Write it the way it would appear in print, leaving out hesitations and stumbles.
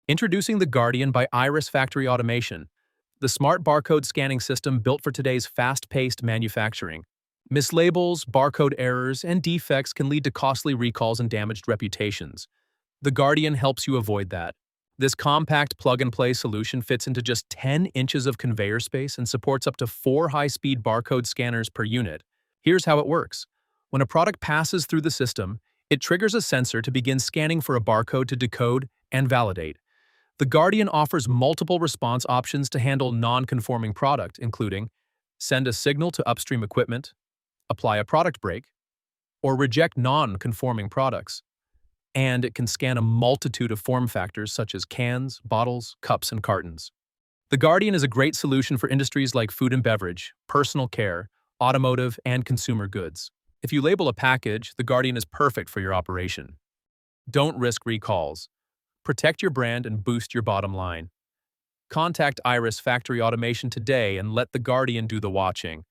Introducing the Guardian by Iris Factory Automation, the smart barcode scanning system built for today's fast-paced manufacturing. Mislabels, barcode errors, and defects can lead to costly recalls and damaged reputations. The Guardian helps you avoid that. This compact plug-and-play solution fits into just 10 inches of conveyor space and supports up to 4 high-speed barcode scanners per unit. Here's how it works. When a product passes through the system, it triggers a sensor to begin scanning for a barcode to decode and validate. The Guardian offers multiple response options to handle non-conforming product, including send a signal to upstream equipment, apply a product break, or reject non-conforming products. And it can scan a multitude of form factors such as cans, bottles, cups, and cartons. The Guardian is a great solution for industries like food and beverage, personal care, automotive, and consumer goods. If you label a package, the Guardian is perfect for your operation. Don't risk recalls. Protect your brand and boost your bottom line. Contact Iris Factory Automation today and let the Guardian do the watching.